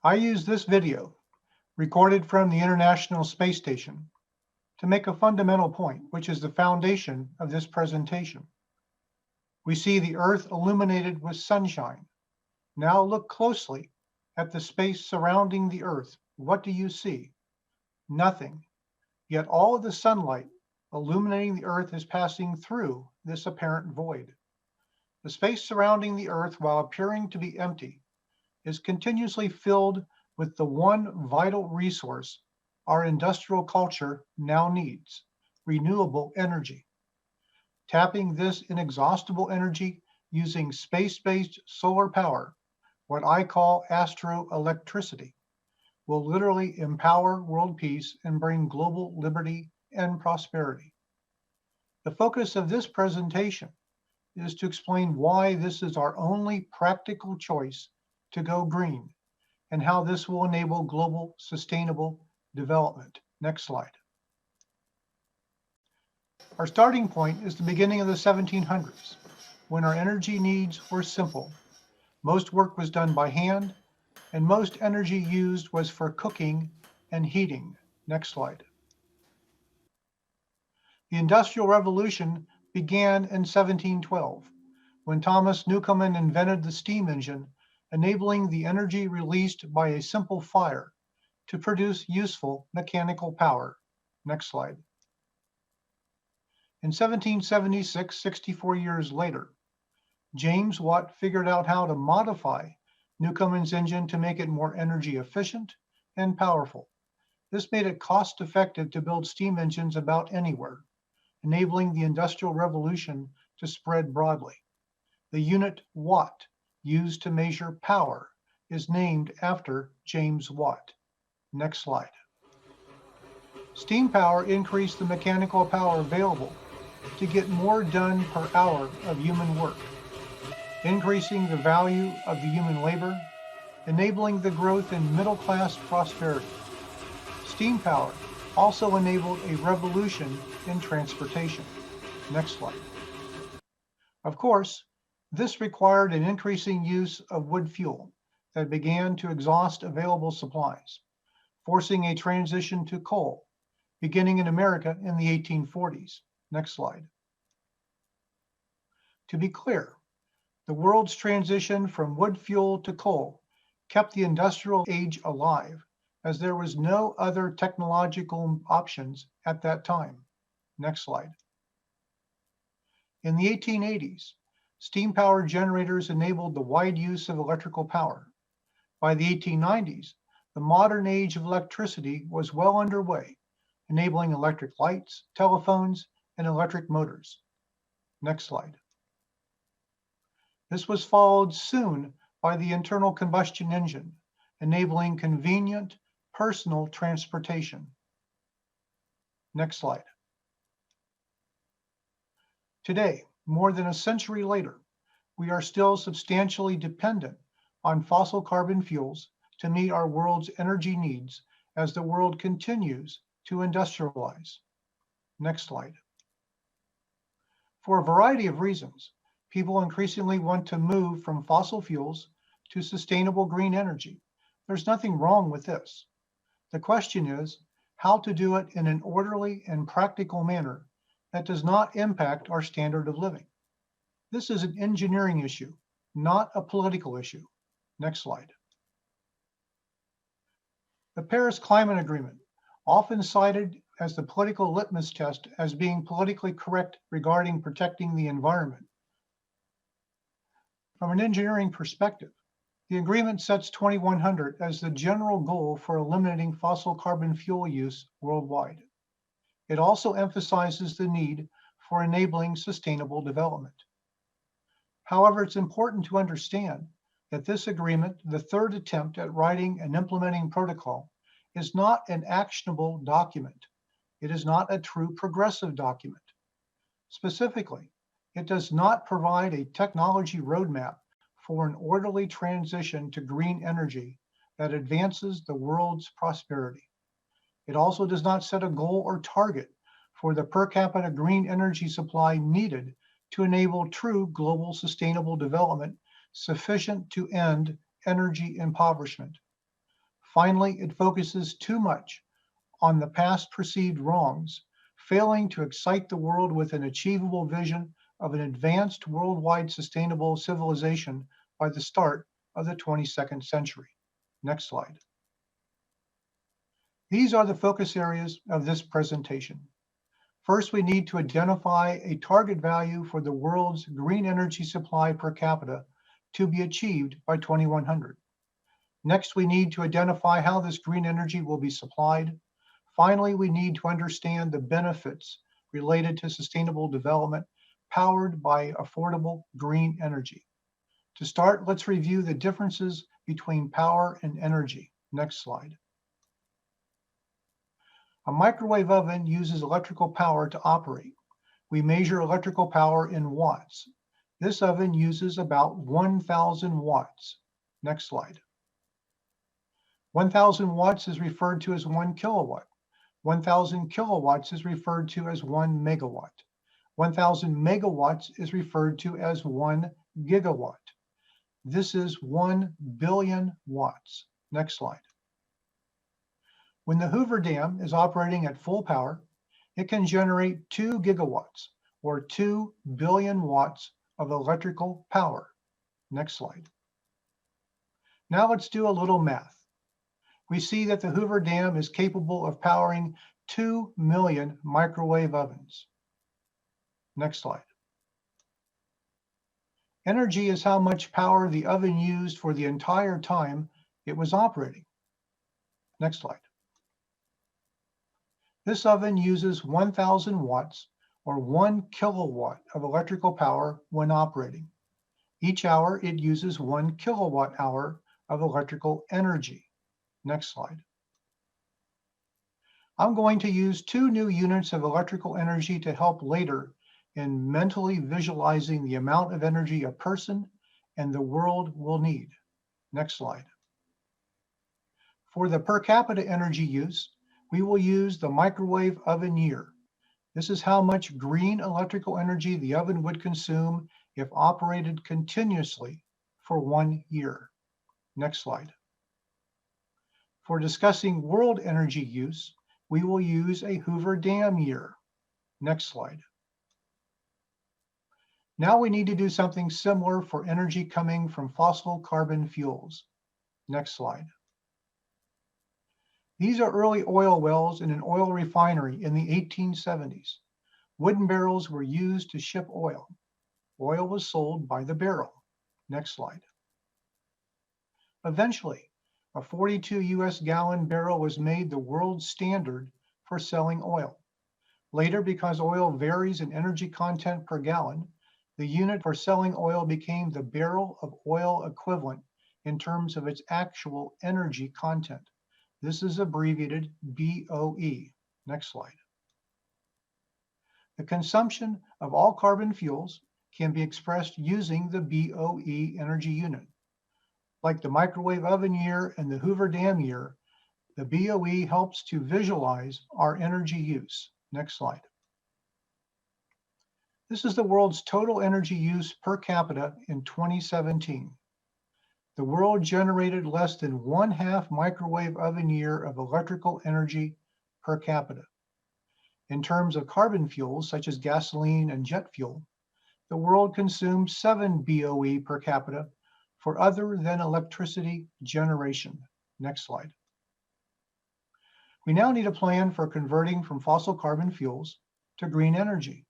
I use this video, recorded from the International Space Station, to make a fundamental point, which is the foundation of this presentation. We see the Earth illuminated with sunshine. Now look closely at the space surrounding the Earth. What do you see? Nothing. Yet all of the sunlight illuminating the Earth is passing through this apparent void. The space surrounding the Earth, while appearing to be empty, is continuously filled with the one vital resource our industrial culture now needs: renewable energy. Tapping this inexhaustible energy using space-based solar power, what I call astroelectricity, will literally empower world peace and bring global liberty and prosperity. The focus of this presentation is to explain why this is our only practical choice to go green and how this will enable global sustainable development. Next slide. Our starting point is the beginning of the 1700s, when our energy needs were simple. Most work was done by hand, and most energy used was for cooking and heating. Next slide. The Industrial Revolution began in 1712, when Thomas Newcomen invented the steam engine, enabling the energy released by a simple fire to produce useful mechanical power. Next slide. In 1776, 64 years later, James Watt figured out how to modify Newcomen's engine to make it more energy efficient and powerful. This made it cost-effective to build steam engines about anywhere, enabling the Industrial Revolution to spread broadly. The unit watt, used to measure power, is named after James Watt. Next slide. Steam power increased the mechanical power available to get more done per hour of human work, increasing the value of the human labor, enabling the growth in middle-class prosperity. Steam power also enabled a revolution in transportation. Next slide. Of course, this required an increasing use of wood fuel that began to exhaust available supplies, forcing a transition to coal, beginning in America in the 1840s. Next slide. To be clear, the world's transition from wood fuel to coal kept the industrial age alive, as there was no other technological options at that time. Next slide. In the 1880s, steam-powered generators enabled the wide use of electrical power. By the 1890s, the modern age of electricity was well underway, enabling electric lights, telephones, and electric motors. Next slide. This was followed soon by the internal combustion engine, enabling convenient personal transportation. Next slide. Today, more than a century later, we are still substantially dependent on fossil carbon fuels to meet our world's energy needs as the world continues to industrialize. Next slide. For a variety of reasons, people increasingly want to move from fossil fuels to sustainable green energy. There's nothing wrong with this. The question is how to do it in an orderly and practical manner that does not impact our standard of living. This is an engineering issue, not a political issue. Next slide. The Paris Climate Agreement, often cited as the political litmus test as being politically correct regarding protecting the environment. From an engineering perspective, the agreement sets 2100 as the general goal for eliminating fossil carbon fuel use worldwide. It also emphasizes the need for enabling sustainable development. However, it's important to understand that this agreement, the third attempt at writing and implementing protocol, is not an actionable document. It is not a true progressive document. Specifically, it does not provide a technology roadmap for an orderly transition to green energy that advances the world's prosperity. It also does not set a goal or target for the per capita green energy supply needed to enable true global sustainable development sufficient to end energy impoverishment. Finally, it focuses too much on the past perceived wrongs, failing to excite the world with an achievable vision of an advanced worldwide sustainable civilization by the start of the 22nd century. Next slide. These are the focus areas of this presentation. First, we need to identify a target value for the world's green energy supply per capita to be achieved by 2100. Next, we need to identify how this green energy will be supplied. Finally, we need to understand the benefits related to sustainable development powered by affordable green energy. To start, let's review the differences between power and energy. Next slide. A microwave oven uses electrical power to operate. We measure electrical power in watts. This oven uses about 1,000 watts. Next slide. 1,000 watts is referred to as 1 kilowatt. 1,000 kilowatts is referred to as 1 megawatt. 1,000 megawatts is referred to as 1 gigawatt. This is 1 billion watts. Next slide. When the Hoover Dam is operating at full power, it can generate 2 gigawatts, or 2 billion watts of electrical power. Next slide. Now let's do a little math. We see that the Hoover Dam is capable of powering 2 million microwave ovens. Next slide. Energy is how much power the oven used for the entire time it was operating. Next slide. This oven uses 1,000 watts, or 1 kilowatt of electrical power when operating. Each hour, it uses 1 kilowatt hour of electrical energy. Next slide. I'm going to use 2 new units of electrical energy to help later in mentally visualizing the amount of energy a person and the world will need. Next slide. For the per capita energy use, we will use the microwave oven year. This is how much green electrical energy the oven would consume if operated continuously for 1 year. Next slide. For discussing world energy use, we will use a Hoover Dam year. Next slide. Now we need to do something similar for energy coming from fossil carbon fuels. Next slide. These are early oil wells in an oil refinery in the 1870s. Wooden barrels were used to ship oil. Oil was sold by the barrel. Next slide. Eventually, a 42 US gallon barrel was made the world standard for selling oil. Later, because oil varies in energy content per gallon, the unit for selling oil became the barrel of oil equivalent in terms of its actual energy content. This is abbreviated BOE. Next slide. The consumption of all carbon fuels can be expressed using the BOE energy unit. Like the microwave oven year and the Hoover Dam year, the BOE helps to visualize our energy use. Next slide. This is the world's total energy use per capita in 2017. The world generated less than 1/2 microwave oven year of electrical energy per capita. In terms of carbon fuels, such as gasoline and jet fuel, the world consumed 7 BOE per capita for other than electricity generation. Next slide. We now need a plan for converting from fossil carbon fuels to green energy.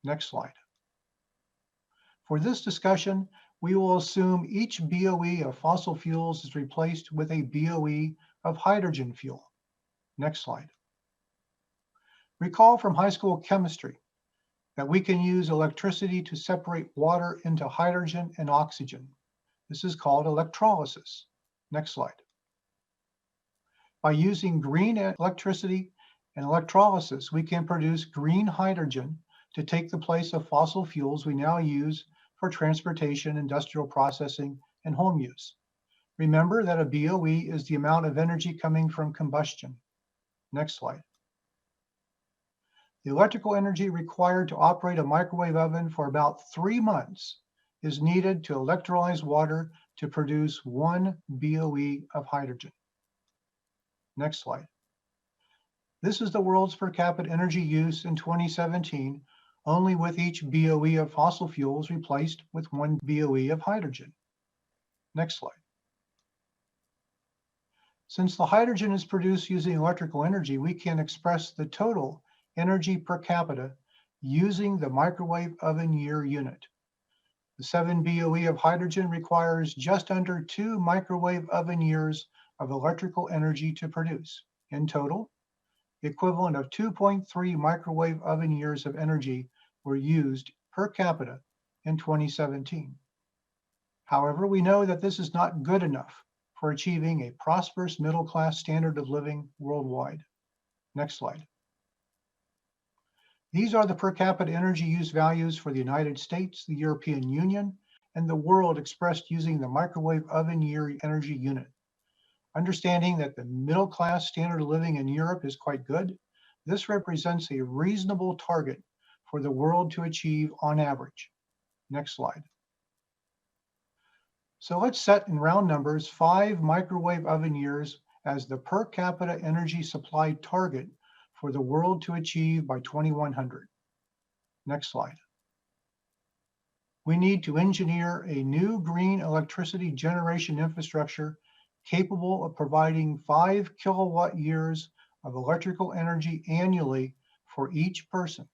Next slide. For this discussion, we will assume each BOE of fossil fuels is replaced with a BOE of hydrogen fuel. Next slide. Recall from high school chemistry that we can use electricity to separate water into hydrogen and oxygen. This is called electrolysis. Next slide. By using green electricity and electrolysis, we can produce green hydrogen to take the place of fossil fuels we now use for transportation, industrial processing, and home use. Remember that a BOE is the amount of energy coming from combustion. Next slide. The electrical energy required to operate a microwave oven for about 3 months is needed to electrolyze water to produce 1 BOE of hydrogen. Next slide. This is the world's per capita energy use in 2017, only with each BOE of fossil fuels replaced with 1 BOE of hydrogen. Next slide. Since the hydrogen is produced using electrical energy, we can express the total energy per capita using the microwave oven year unit. The 7 BOE of hydrogen requires just under 2 microwave oven years of electrical energy to produce. In total, the equivalent of 2.3 microwave oven years of energy were used per capita in 2017. However, we know that this is not good enough for achieving a prosperous middle-class standard of living worldwide. Next slide. These are the per capita energy use values for the United States, the European Union, and the world expressed using the microwave oven year energy unit. Understanding that the middle-class standard of living in Europe is quite good, this represents a reasonable target for the world to achieve on average. Next slide. So let's set in round numbers 5 microwave oven years as the per capita energy supply target for the world to achieve by 2100. Next slide. We need to engineer a new green electricity generation infrastructure capable of providing 5 kilowatt years of electrical energy annually for each person.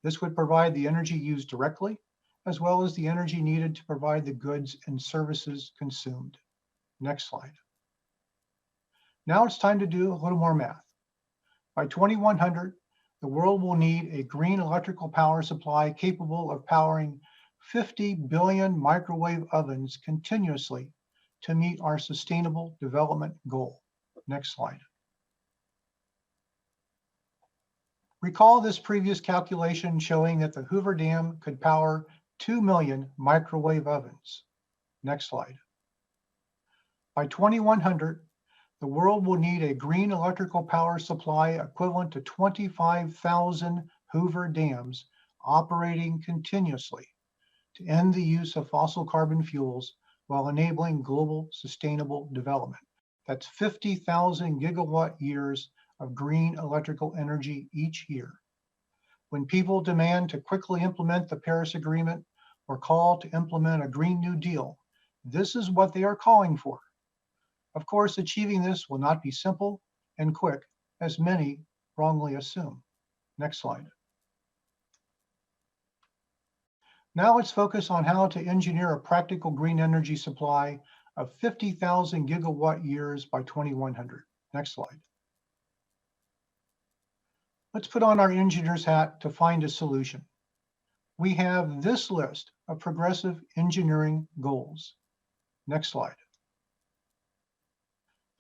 This would provide the energy used directly, as well as the energy needed to provide the goods and services consumed. Next slide. Now it's time to do a little more math. By 2100, the world will need a green electrical power supply capable of powering 50 billion microwave ovens continuously to meet our sustainable development goal. Next slide. Recall this previous calculation showing that the Hoover Dam could power 2 million microwave ovens. Next slide. By 2100, the world will need a green electrical power supply equivalent to 25,000 Hoover dams operating continuously to end the use of fossil carbon fuels while enabling global sustainable development. That's 50,000 gigawatt years of green electrical energy each year. When people demand to quickly implement the Paris Agreement or call to implement a Green New Deal, this is what they are calling for. Of course, achieving this will not be simple and quick, as many wrongly assume. Next slide. Now let's focus on how to engineer a practical green energy supply of 50,000 gigawatt years by 2100. Next slide. Let's put on our engineer's hat to find a solution. We have this list of progressive engineering goals. Next slide.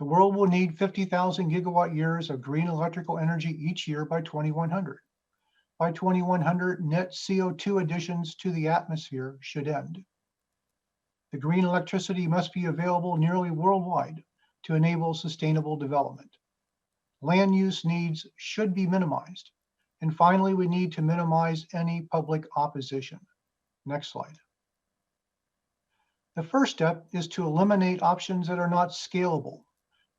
The world will need 50,000 gigawatt years of green electrical energy each year by 2100. By 2100, net CO2 additions to the atmosphere should end. The green electricity must be available nearly worldwide to enable sustainable development. Land use needs should be minimized. And finally, we need to minimize any public opposition. Next slide. The first step is to eliminate options that are not scalable,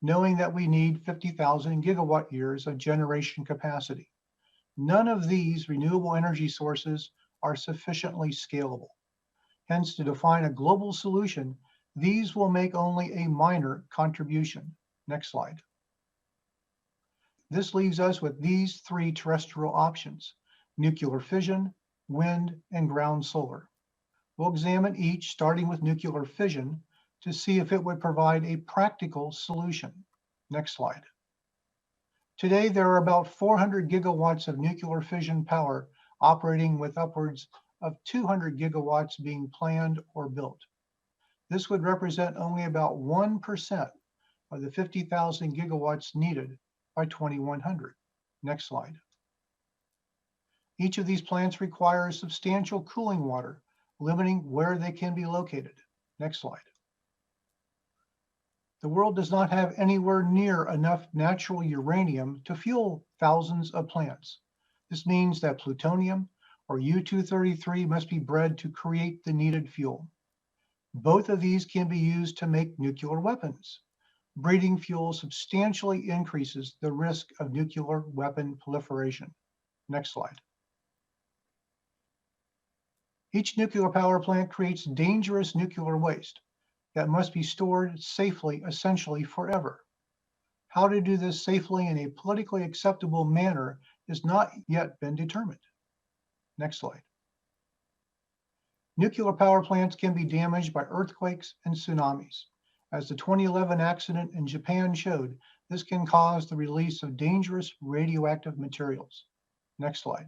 knowing that we need 50,000 gigawatt years of generation capacity. None of these renewable energy sources are sufficiently scalable. Hence, to define a global solution, these will make only a minor contribution. Next slide. This leaves us with these 3 terrestrial options: nuclear fission, wind, and ground solar. We'll examine each, starting with nuclear fission, to see if it would provide a practical solution. Next slide. Today, there are about 400 gigawatts of nuclear fission power operating, with upwards of 200 gigawatts being planned or built. This would represent only about 1% of the 50,000 gigawatts needed by 2100. Next slide. Each of these plants requires substantial cooling water, limiting where they can be located. Next slide. The world does not have anywhere near enough natural uranium to fuel thousands of plants. This means that plutonium, or U-233, must be bred to create the needed fuel. Both of these can be used to make nuclear weapons. breeding fuel substantially increases the risk of nuclear weapon proliferation. Next slide. Each nuclear power plant creates dangerous nuclear waste that must be stored safely, essentially forever. How to do this safely in a politically acceptable manner has not yet been determined. Next slide. Nuclear power plants can be damaged by earthquakes and tsunamis. As the 2011 accident in Japan showed, this can cause the release of dangerous radioactive materials. Next slide.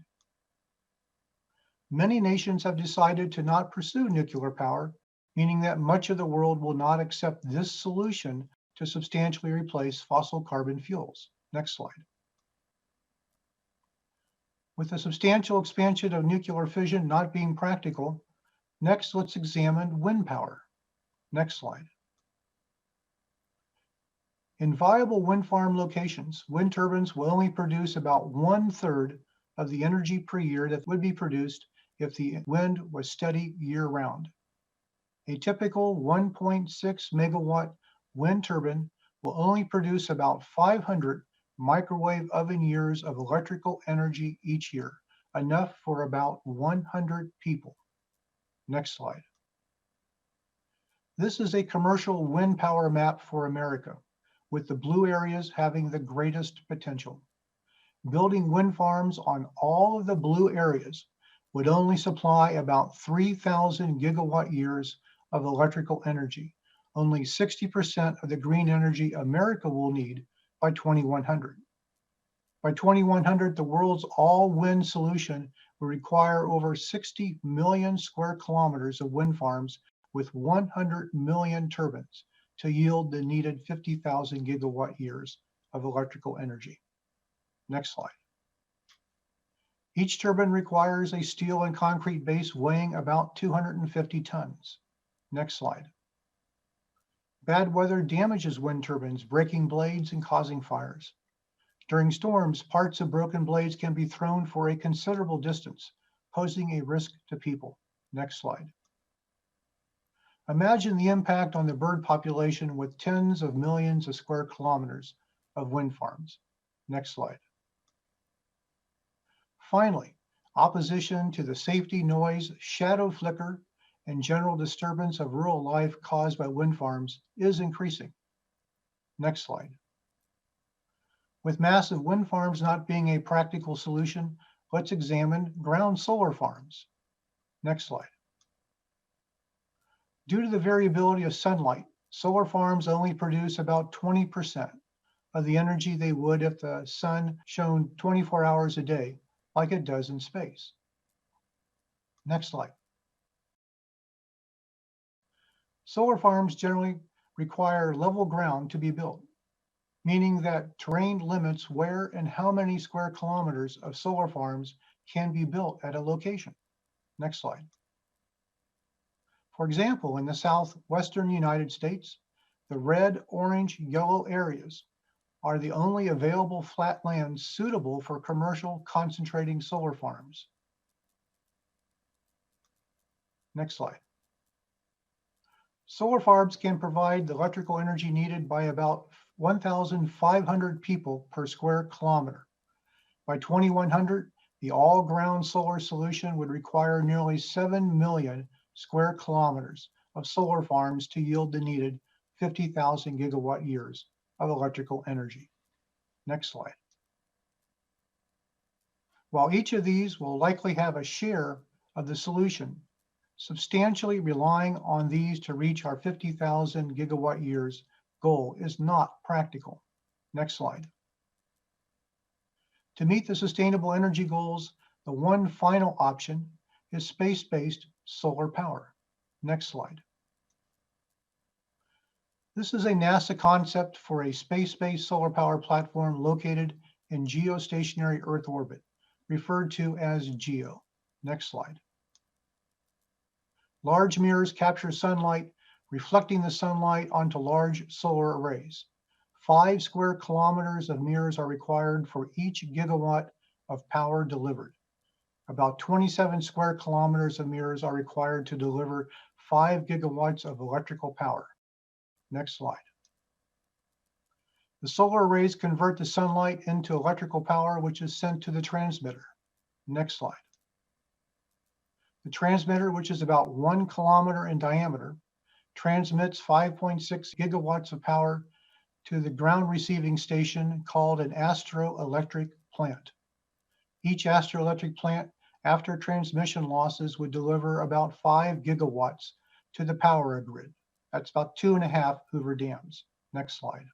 Many nations have decided to not pursue nuclear power, meaning that much of the world will not accept this solution to substantially replace fossil carbon fuels. Next slide. With the substantial expansion of nuclear fission not being practical, next let's examine wind power. Next slide. In viable wind farm locations, wind turbines will only produce about 1/3 of the energy per year that would be produced if the wind was steady year-round. A typical 1.6 megawatt wind turbine will only produce about 500 microwave oven years of electrical energy each year, enough for about 100 people. Next slide. This is a commercial wind power map for America, with the blue areas having the greatest potential. Building wind farms on all of the blue areas would only supply about 3,000 gigawatt years of electrical energy, only 60% of the green energy America will need by 2100. By 2100, the world's all-wind solution will require over 60 million square kilometers of wind farms with 100 million turbines to yield the needed 50,000 gigawatt years of electrical energy. Next slide. Each turbine requires a steel and concrete base weighing about 250 tons. Next slide. Bad weather damages wind turbines, breaking blades and causing fires. During storms, parts of broken blades can be thrown for a considerable distance, posing a risk to people. Next slide. Imagine the impact on the bird population with tens of millions of square kilometers of wind farms. Next slide. Finally, opposition to the safety, noise, shadow flicker, and general disturbance of rural life caused by wind farms is increasing. Next slide. With massive wind farms not being a practical solution, let's examine ground solar farms. Next slide. Due to the variability of sunlight, solar farms only produce about 20% of the energy they would if the sun shone 24 hours a day, like it does in space. Next slide. Solar farms generally require level ground to be built, meaning that terrain limits where and how many square kilometers of solar farms can be built at a location. Next slide. For example, in the southwestern United States, the red, orange, yellow areas are the only available flat lands suitable for commercial concentrating solar farms. Next slide. Solar farms can provide the electrical energy needed by about 1,500 people per square kilometer. By 2100, the all-ground solar solution would require nearly 7 million square kilometers of solar farms to yield the needed 50,000 gigawatt years of electrical energy. Next slide. While each of these will likely have a share of the solution, substantially relying on these to reach our 50,000 gigawatt years goal is not practical. Next slide. To meet the sustainable energy goals, the one final option is space-based solar power. Next slide. This is a NASA concept for a space-based solar power platform located in geostationary Earth orbit, referred to as GEO. Next slide. Large mirrors capture sunlight, reflecting the sunlight onto large solar arrays. 5 square kilometers of mirrors are required for each gigawatt of power delivered. About 27 square kilometers of mirrors are required to deliver 5 gigawatts of electrical power. Next slide. The solar arrays convert the sunlight into electrical power, which is sent to the transmitter. Next slide. The transmitter, which is about 1 kilometer in diameter, transmits 5.6 gigawatts of power to the ground receiving station called an astroelectric plant. Each astroelectric plant, after transmission losses, would deliver about 5 gigawatts to the power grid. That's about 2.5 Hoover dams. Next slide.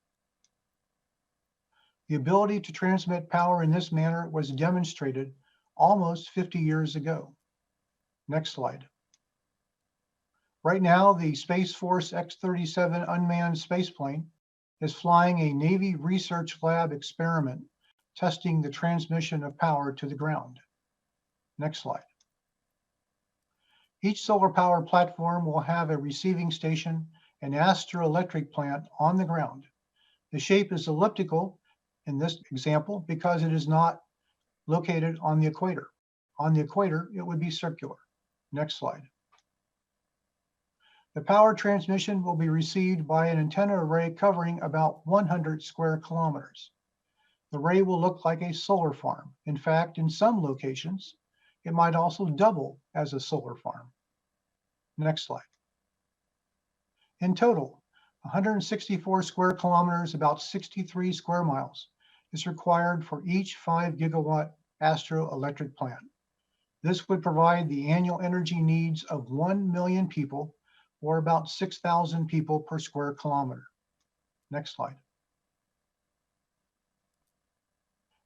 The ability to transmit power in this manner was demonstrated almost 50 years ago. Next slide. Right now, the Space Force X-37 unmanned spaceplane is flying a Navy Research Lab experiment testing the transmission of power to the ground. Next slide. Each solar power platform will have a receiving station and astroelectric plant on the ground. The shape is elliptical in this example because it is not located on the equator. On the equator, it would be circular. Next slide. The power transmission will be received by an antenna array covering about 100 square kilometers. The array will look like a solar farm. In fact, in some locations, it might also double as a solar farm. Next slide. In total, 164 square kilometers, about 63 square miles, is required for each 5 gigawatt astroelectric plant. This would provide the annual energy needs of 1 million people, or about 6,000 people per square kilometer. Next slide.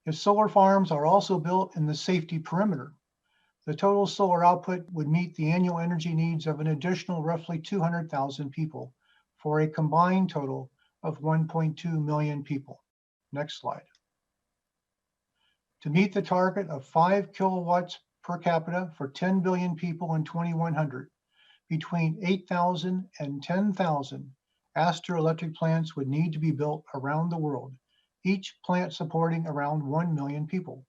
If solar farms are also built in the safety perimeter, the total solar output would meet the annual energy needs of an additional roughly 200,000 people for a combined total of 1.2 million people. Next slide. To meet the target of 5 kilowatts per capita for 10 billion people in 2100, between 8,000 and 10,000 astroelectric plants would need to be built around the world, each plant supporting around 1 million people.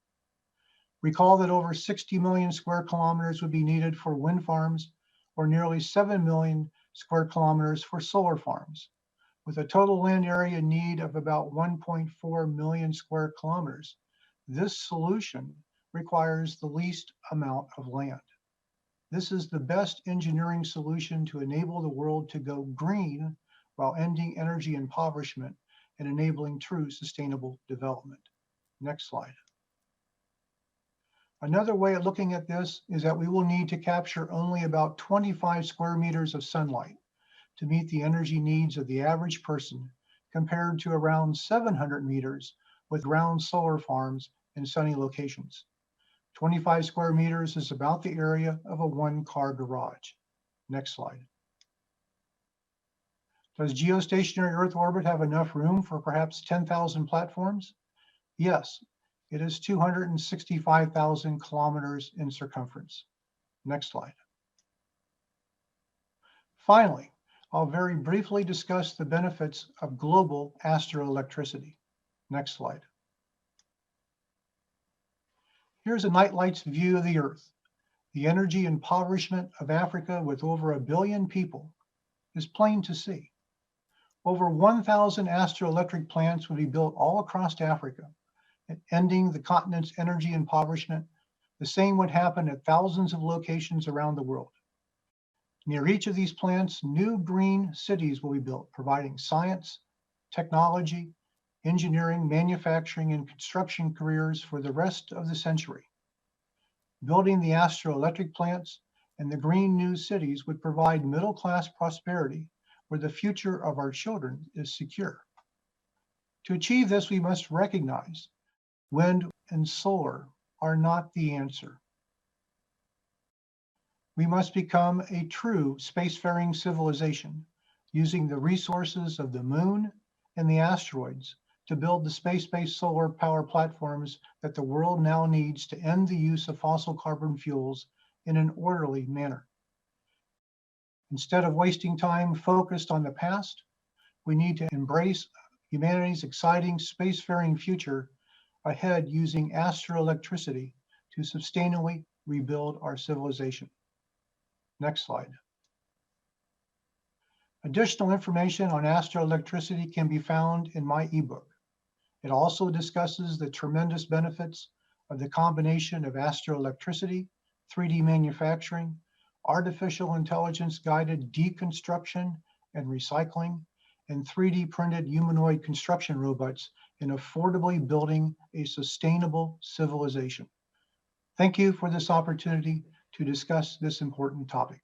Recall that over 60 million square kilometers would be needed for wind farms, or nearly 7 million square kilometers for solar farms. With a total land area need of about 1.4 million square kilometers, this solution requires the least amount of land. This is the best engineering solution to enable the world to go green while ending energy impoverishment and enabling true sustainable development. Next slide. Another way of looking at this is that we will need to capture only about 25 square meters of sunlight to meet the energy needs of the average person, compared to around 700 meters with ground solar farms in sunny locations. 25 square meters is about the area of a one-car garage. Next slide. Does geostationary Earth orbit have enough room for perhaps 10,000 platforms? Yes, it is 265,000 kilometers in circumference. Next slide. Finally, I'll very briefly discuss the benefits of global astroelectricity. Next slide. Here's a nightlight's view of the Earth. The energy impoverishment of Africa, with over 1 billion people, is plain to see. Over 1,000 astroelectric plants would be built all across Africa, ending the continent's energy impoverishment. The same would happen at thousands of locations around the world. Near each of these plants, new green cities will be built, providing science, technology, engineering, manufacturing, and construction careers for the rest of the century. Building the astroelectric plants and the green new cities would provide middle-class prosperity where the future of our children is secure. To achieve this, we must recognize wind and solar are not the answer. We must become a true spacefaring civilization, using the resources of the moon and the asteroids to build the space-based solar power platforms that the world now needs to end the use of fossil carbon fuels in an orderly manner. Instead of wasting time focused on the past, we need to embrace humanity's exciting spacefaring future ahead, using astroelectricity to sustainably rebuild our civilization. Next slide. Additional information on astroelectricity can be found in my ebook, It also discusses the tremendous benefits of the combination of astroelectricity, 3D manufacturing, artificial intelligence guided deconstruction and recycling, and 3D printed humanoid construction robots in affordably building a sustainable civilization. Thank you for this opportunity to discuss this important topic.